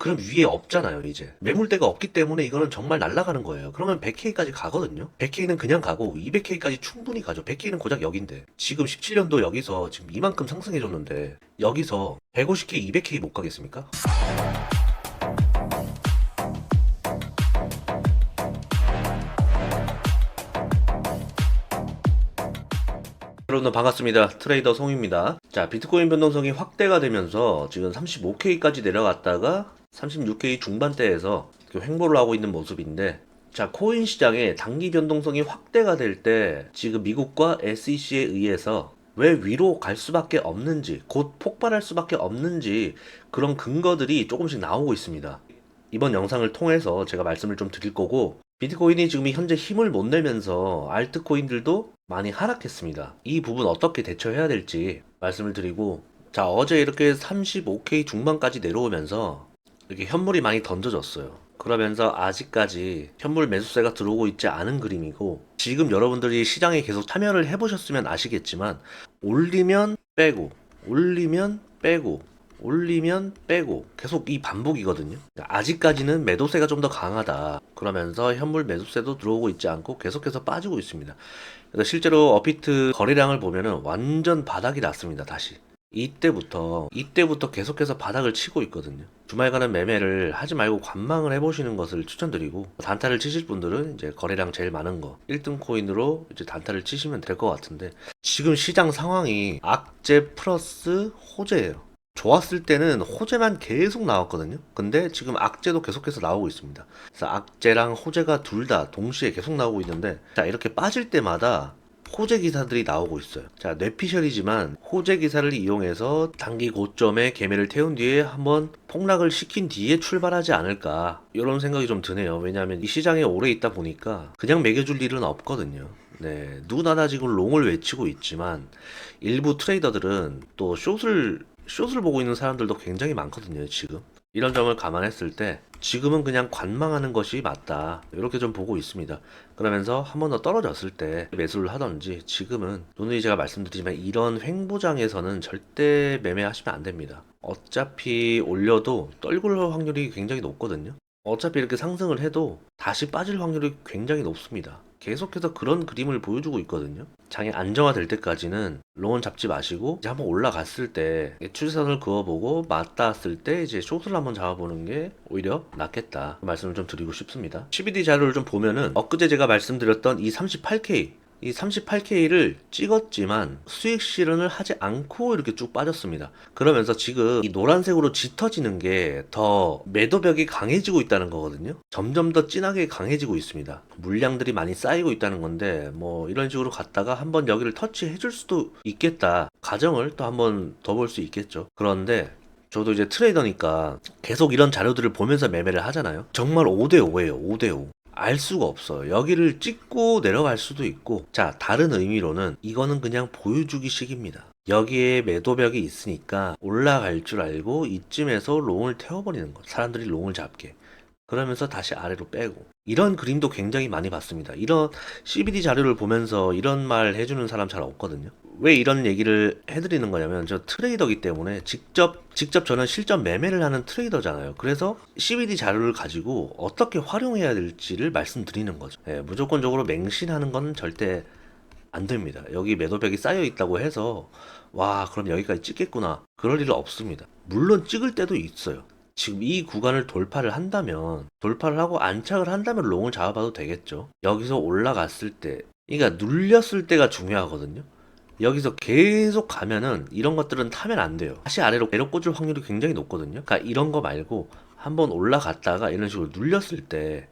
그럼 위에 없잖아요, 이제. 매물대가 없기 때문에 이거는 정말 날아가는 거예요. 그러면 100K까지 가거든요. 100K는 그냥 가고 200K까지 충분히 가죠. 100K는 고작 여긴데. 지금 17년도 여기서 지금 이만큼 상승해줬는데 여기서 150K, 200K 못 가겠습니까? 여러분들 반갑습니다. 트레이더 송입니다. 자, 비트코인 변동성이 확대가 되면서 지금 35K까지 내려갔다가 36K 중반대에서 횡보를 하고 있는 모습인데, 자, 코인 시장의 단기 변동성이 확대가 될 때 지금 미국과 SEC에 의해서 왜 위로 갈 수밖에 없는지, 곧 폭발할 수밖에 없는지 그런 근거들이 조금씩 나오고 있습니다. 이번 영상을 통해서 제가 말씀을 좀 드릴 거고, 비트코인이 지금 현재 힘을 못 내면서 알트코인들도 많이 하락했습니다. 이 부분 어떻게 대처해야 될지 말씀을 드리고, 자, 어제 이렇게 35K 중반까지 내려오면서 이렇게 현물이 많이 던져졌어요. 그러면서 아직까지 현물 매수세가 들어오고 있지 않은 그림이고, 지금 여러분들이 시장에 계속 참여를 해보셨으면 아시겠지만, 올리면 빼고, 올리면 빼고, 올리면 빼고 계속 이 반복이거든요. 아직까지는 매도세가 좀 더 강하다. 그러면서 현물 매수세도 들어오고 있지 않고 계속해서 빠지고 있습니다. 그래서 실제로 업비트 거래량을 보면은 완전 바닥이 났습니다. 다시. 이때부터 계속해서 바닥을 치고 있거든요. 주말간은 매매를 하지 말고 관망을 해보시는 것을 추천드리고, 단타를 치실 분들은 이제 거래량 제일 많은 거 1등 코인으로 이제 단타를 치시면 될 것 같은데, 지금 시장 상황이 악재 플러스 호재예요. 좋았을 때는 호재만 계속 나왔거든요. 근데 지금 악재도 계속해서 나오고 있습니다. 그래서 악재랑 호재가 둘 다 동시에 계속 나오고 있는데, 자, 이렇게 빠질 때마다 호재 기사들이 나오고 있어요. 자, 뇌피셜이지만 호재 기사를 이용해서 단기 고점에 개매를 태운 뒤에 한번 폭락을 시킨 뒤에 출발하지 않을까, 이런 생각이 좀 드네요. 왜냐하면 이 시장에 오래 있다 보니까 그냥 매겨줄 일은 없거든요. 네, 누구나 다 지금 롱을 외치고 있지만 일부 트레이더들은 또 숏을 보고 있는 사람들도 굉장히 많거든요, 지금. 이런 점을 감안했을 때 지금은 그냥 관망하는 것이 맞다, 이렇게 좀 보고 있습니다. 그러면서 한 번 더 떨어졌을 때 매수를 하던지, 지금은 누누이 제가 말씀드리지만 이런 횡보장에서는 절대 매매하시면 안 됩니다. 어차피 올려도 떨굴 확률이 굉장히 높거든요. 어차피 이렇게 상승을 해도 다시 빠질 확률이 굉장히 높습니다. 계속해서 그런 그림을 보여주고 있거든요. 장이 안정화될 때까지는 롱은 잡지 마시고, 이제 한번 올라갔을 때 추세선을 그어보고 맞닿았을 때 이제 숏을 한번 잡아보는 게 오히려 낫겠다, 그 말씀을 좀 드리고 싶습니다. CBD 자료를 좀 보면은 엊그제 제가 말씀드렸던 이 38K를 찍었지만 수익 실현을 하지 않고 이렇게 쭉 빠졌습니다. 그러면서 지금 이 노란색으로 짙어지는 게 더 매도벽이 강해지고 있다는 거거든요. 점점 더 진하게 강해지고 있습니다. 물량들이 많이 쌓이고 있다는 건데, 뭐 이런 식으로 갔다가 한번 여기를 터치해 줄 수도 있겠다, 가정을 또 한번 더 볼 수 있겠죠. 그런데 저도 이제 트레이더니까 계속 이런 자료들을 보면서 매매를 하잖아요. 정말 5대5예요. 5대5. 알 수가 없어요. 여기를 찍고 내려갈 수도 있고, 자, 다른 의미로는 이거는 그냥 보여주기식입니다. 여기에 매도벽이 있으니까 올라갈 줄 알고 이쯤에서 롱을 태워버리는 것. 사람들이 롱을 잡게. 그러면서 다시 아래로 빼고. 이런 그림도 굉장히 많이 봤습니다. 이런 CBD 자료를 보면서 이런 말 해주는 사람 잘 없거든요. 왜 이런 얘기를 해드리는 거냐면, 저 트레이더기 때문에 직접 저는 실전 매매를 하는 트레이더잖아요. 그래서 CBD 자료를 가지고 어떻게 활용해야 될지를 말씀드리는 거죠. 예, 무조건적으로 맹신하는 건 절대 안 됩니다. 여기 매도벽이 쌓여 있다고 해서 와, 그럼 여기까지 찍겠구나, 그럴 일은 없습니다. 물론 찍을 때도 있어요. 지금 이 구간을 돌파를 하고 안착을 한다면 롱을 잡아봐도 되겠죠. 여기서 올라갔을 때, 그러니까 눌렸을 때가 중요하거든요. 여기서 계속 가면은 이런 것들은 타면 안 돼요. 다시 아래로 내려 꽂을 확률이 굉장히 높거든요. 그러니까 이런 거 말고 한번 올라갔다가 이런 식으로 눌렸을 때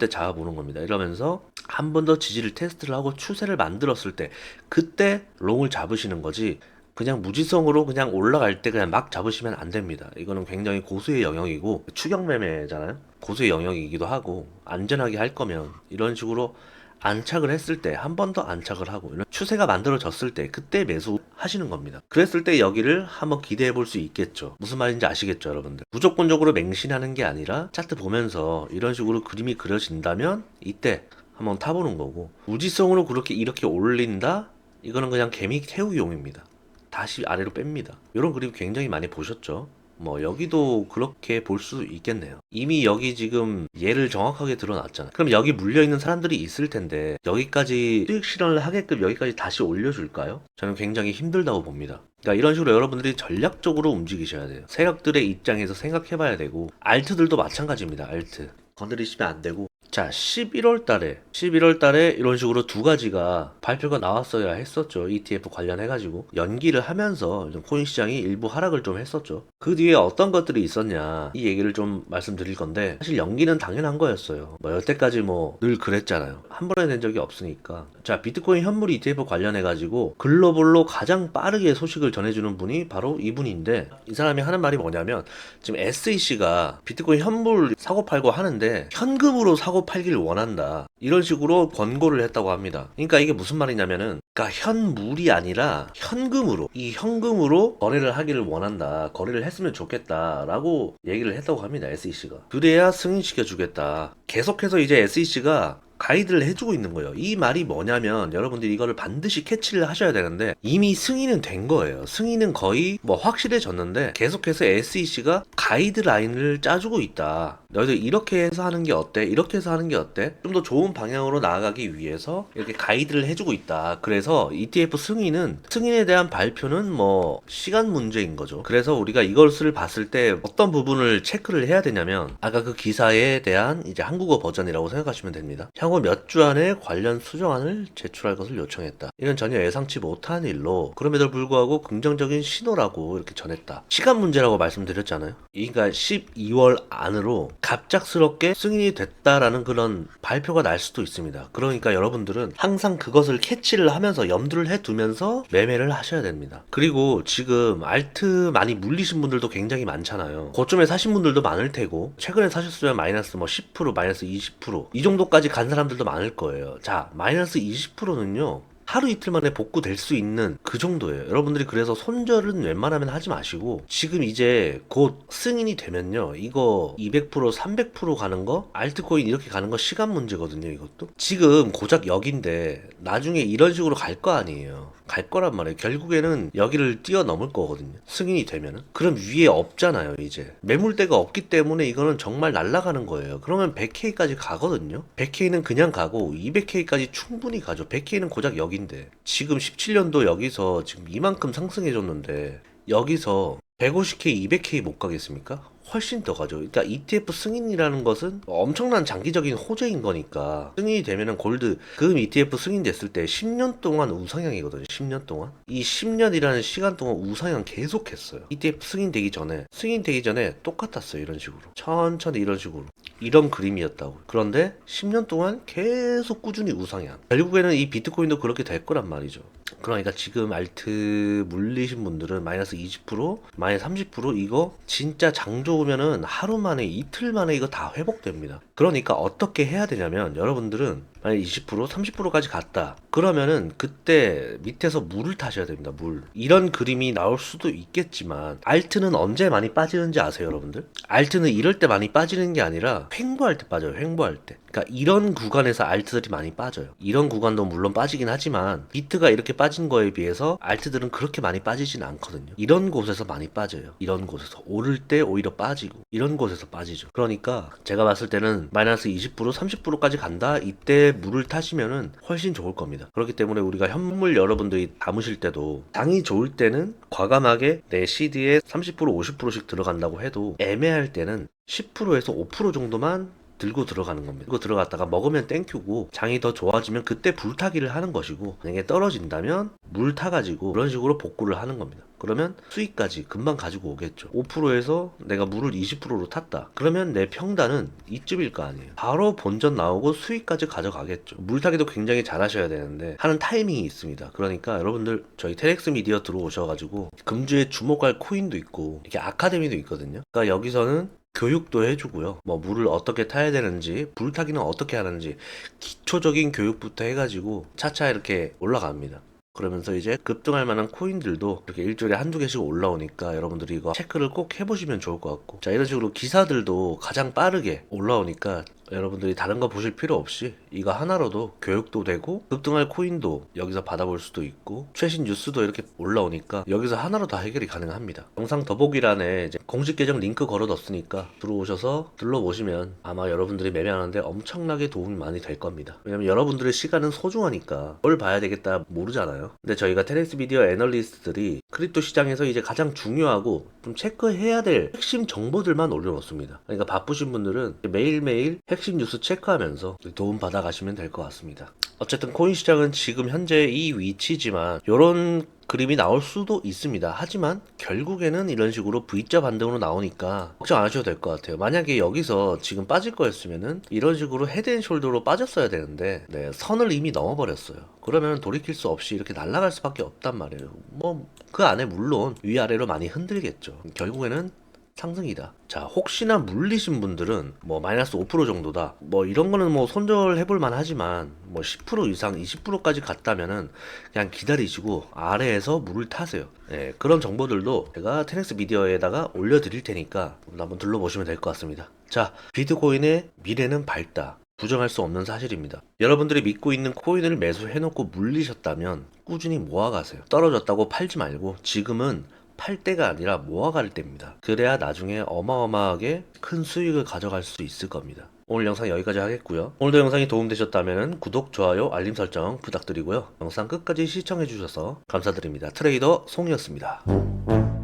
잡아보는 겁니다. 이러면서 한 번 더 지지를 테스트를 하고 추세를 만들었을 때, 그때 롱을 잡으시는 거지, 그냥 무지성으로 그냥 올라갈 때 그냥 막 잡으시면 안 됩니다. 이거는 굉장히 고수의 영역이고, 추격 매매잖아요. 고수의 영역이기도 하고, 안전하게 할 거면 이런 식으로 안착을 했을 때 한 번 더 안착을 하고, 이런 추세가 만들어졌을 때 그때 매수하시는 겁니다. 그랬을 때 여기를 한번 기대해 볼 수 있겠죠. 무슨 말인지 아시겠죠, 여러분들? 무조건적으로 맹신하는 게 아니라 차트 보면서 이런 식으로 그림이 그려진다면 이때 한번 타보는 거고, 무지성으로 그렇게 이렇게 올린다? 이거는 그냥 개미 태우기용입니다. 다시 아래로 뺍니다. 이런 그림 굉장히 많이 보셨죠? 뭐 여기도 그렇게 볼 수 있겠네요. 이미 여기 지금 얘를 정확하게 드러났잖아요. 그럼 여기 물려있는 사람들이 있을 텐데 여기까지 수익 실현을 하게끔 여기까지 다시 올려줄까요? 저는 굉장히 힘들다고 봅니다. 그러니까 이런 식으로 여러분들이 전략적으로 움직이셔야 돼요. 세력들의 입장에서 생각해봐야 되고, 알트들도 마찬가지입니다. 알트 건드리시면 안 되고. 자, 11월 달에 이런 식으로 두 가지가 발표가 나왔어야 했었죠. ETF 관련해가지고. 연기를 하면서 좀 코인 시장이 일부 하락을 좀 했었죠. 그 뒤에 어떤 것들이 있었냐, 이 얘기를 좀 말씀드릴 건데, 사실 연기는 당연한 거였어요. 뭐 여태까지 뭐 늘 그랬잖아요. 한 번에 된 적이 없으니까. 자, 비트코인 현물 ETF 관련해가지고 글로벌로 가장 빠르게 소식을 전해주는 분이 바로 이분인데, 이 사람이 하는 말이 뭐냐면, 지금 SEC가 비트코인 현물 사고 팔고 하는데 현금으로 사고 팔길 원한다, 이런 식으로 권고를 했다고 합니다. 그러니까 이게 무슨 말이냐면은, 그러니까 현물이 아니라 현금으로, 이 현금으로 거래를 하기를 원한다, 거래를 했으면 좋겠다라고 얘기를 했다고 합니다. SEC가. 그래야 승인시켜 주겠다. 계속해서 이제 SEC가 가이드를 해주고 있는 거예요. 이 말이 뭐냐면, 여러분들이 이거를 반드시 캐치를 하셔야 되는데, 이미 승인은 된 거예요. 승인은 거의 뭐 확실해졌는데 계속해서 SEC가 가이드라인을 짜주고 있다. 너희들 이렇게 해서 하는 게 어때? 이렇게 해서 하는 게 어때? 좀 더 좋은 방향으로 나아가기 위해서 이렇게 가이드를 해주고 있다. 그래서 ETF 승인에 대한 발표는 뭐 시간 문제인 거죠. 그래서 우리가 이것을 봤을 때 어떤 부분을 체크를 해야 되냐면, 아까 그 기사에 대한 이제 한국어 버전이라고 생각하시면 됩니다. 향후 몇 주 안에 관련 수정안을 제출할 것을 요청했다. 이건 전혀 예상치 못한 일로, 그럼에도 불구하고 긍정적인 신호라고 이렇게 전했다. 시간 문제라고 말씀드렸잖아요. 그러니까 12월 안으로 갑작스럽게 승인이 됐다라는 그런 발표가 날 수도 있습니다. 그러니까 여러분들은 항상 그것을 캐치를 하면서 염두를 해두면서 매매를 하셔야 됩니다. 그리고 지금 알트 많이 물리신 분들도 굉장히 많잖아요. 고점에 사신 분들도 많을 테고, 최근에 사셨으면 마이너스 뭐 10%, 마이너스 20%이 정도까지 간 사람들도 많을 거예요. 자, 마이너스 20%는요 하루 이틀 만에 복구될 수 있는 그 정도예요. 여러분들이 그래서 손절은 웬만하면 하지 마시고, 지금 이제 곧 승인이 되면요, 이거 200%, 300% 가는 거, 알트코인 이렇게 가는 거 시간 문제거든요. 이것도 지금 고작 여기인데 나중에 이런 식으로 갈 거 아니에요. 갈 거란 말이에요. 결국에는 여기를 뛰어넘을 거거든요. 승인이 되면은. 그럼 위에 없잖아요. 이제 매물대가 없기 때문에 이거는 정말 날아가는 거예요. 그러면 100K까지 가거든요. 100K는 그냥 가고 200K까지 충분히 가죠. 100K는 고작 여기인데, 지금 17년도 여기서 지금 이만큼 상승해줬는데 여기서 150K, 200K 못 가겠습니까? 훨씬 더 가죠. 그러니까 ETF 승인이라는 것은 엄청난 장기적인 호재인 거니까, 승인이 되면은 골드, 금 ETF 승인됐을 때 10년 동안 우상향이거든요. 10년 동안. 이 10년이라는 시간 동안 우상향 계속했어요. ETF 승인되기 전에 똑같았어요. 이런 식으로. 천천히 이런 식으로. 이런 그림이었다고. 그런데 10년 동안 계속 꾸준히 우상향. 결국에는 이 비트코인도 그렇게 될 거란 말이죠. 그러니까 지금 알트 물리신 분들은 마이너스 20%, 마이너스 30% 이거 진짜 장 좋으면은 하루 만에, 이틀 만에 이거 다 회복됩니다. 그러니까 어떻게 해야 되냐면, 여러분들은 만약 20%, 30%까지 갔다. 그러면은 그때 밑에서 물을 타셔야 됩니다. 물. 이런 그림이 나올 수도 있겠지만, 알트는 언제 많이 빠지는지 아세요, 여러분들? 알트는 이럴 때 많이 빠지는 게 아니라 횡보할 때 빠져요. 횡보할 때. 그러니까 이런 구간에서 알트들이 많이 빠져요. 이런 구간도 물론 빠지긴 하지만 비트가 이렇게 빠진 거에 비해서 알트들은 그렇게 많이 빠지진 않거든요. 이런 곳에서 많이 빠져요. 이런 곳에서 오를 때 오히려 빠지고, 이런 곳에서 빠지죠. 그러니까 제가 봤을 때는 마이너스 20%, 30%까지 간다, 이때 물을 타시면은 훨씬 좋을 겁니다. 그렇기 때문에 우리가 현물 여러분들이 담으실 때도, 장이 좋을 때는 과감하게 내 CD에 30%, 50%씩 들어간다고 해도, 애매할 때는 10%에서 5% 정도만 들고 들어가는 겁니다. 들고 들어갔다가 먹으면 땡큐고, 장이 더 좋아지면 그때 불타기를 하는 것이고, 만약에 떨어진다면 물 타가지고 그런 식으로 복구를 하는 겁니다. 그러면 수익까지 금방 가지고 오겠죠. 5%에서 내가 물을 20%로 탔다. 그러면 내 평단은 이쯤일 거 아니에요. 바로 본전 나오고 수익까지 가져가겠죠. 물타기도 굉장히 잘 하셔야 되는데 하는 타이밍이 있습니다. 그러니까 여러분들 저희 테렉스 미디어 들어오셔가지고 금주에 주목할 코인도 있고 이렇게 아카데미도 있거든요. 그러니까 여기서는 교육도 해주고요. 뭐 물을 어떻게 타야 되는지, 불타기는 어떻게 하는지 기초적인 교육부터 해가지고 차차 이렇게 올라갑니다. 그러면서 이제 급등할 만한 코인들도 이렇게 일주일에 한두 개씩 올라오니까 여러분들이 이거 체크를 꼭 해보시면 좋을 것 같고, 자, 이런 식으로 기사들도 가장 빠르게 올라오니까 여러분들이 다른 거 보실 필요 없이 이거 하나로도 교육도 되고 급등할 코인도 여기서 받아볼 수도 있고 최신 뉴스도 이렇게 올라오니까 여기서 하나로 다 해결이 가능합니다. 영상 더보기란에 이제 공식 계정 링크 걸어뒀으니까 들어오셔서 둘러보시면 아마 여러분들이 매매하는데 엄청나게 도움이 많이 될 겁니다. 왜냐면 여러분들의 시간은 소중하니까 뭘 봐야 되겠다 모르잖아요. 근데 저희가 테넥스 미디어 애널리스트들이 크립토 시장에서 이제 가장 중요하고 좀 체크해야 될 핵심 정보들만 올려놓습니다. 그러니까 바쁘신 분들은 매일매일 핵심 뉴스 체크하면서 도움 받아가시면 될 것 같습니다. 어쨌든 코인 시장은 지금 현재 이 위치지만 이런 그림이 나올 수도 있습니다. 하지만 결국에는 이런 식으로 V자 반등으로 나오니까 걱정 안 하셔도 될 것 같아요. 만약에 여기서 지금 빠질 거였으면은 이런 식으로 헤드앤숄더로 빠졌어야 되는데 네, 선을 이미 넘어버렸어요. 그러면 돌이킬 수 없이 이렇게 날아갈 수밖에 없단 말이에요. 뭐 그 안에 물론 위아래로 많이 흔들겠죠. 결국에는 상승이다. 자, 혹시나 물리신 분들은 뭐 마이너스 5% 정도다. 뭐 이런 거는 뭐 손절해볼 만하지만 뭐 10% 이상 20%까지 갔다면은 그냥 기다리시고 아래에서 물을 타세요. 예, 그런 정보들도 제가 테넥스 미디어에다가 올려드릴 테니까 한번 둘러보시면 될 것 같습니다. 자, 비트코인의 미래는 밝다. 부정할 수 없는 사실입니다. 여러분들이 믿고 있는 코인을 매수해놓고 물리셨다면 꾸준히 모아가세요. 떨어졌다고 팔지 말고 지금은 팔 때가 아니라 모아갈 때입니다. 그래야 나중에 어마어마하게 큰 수익을 가져갈 수 있을 겁니다. 오늘 영상 여기까지 하겠고요. 오늘도 영상이 도움되셨다면 구독, 좋아요, 알림 설정 부탁드리고요. 영상 끝까지 시청해주셔서 감사드립니다. 트레이더 송이었습니다.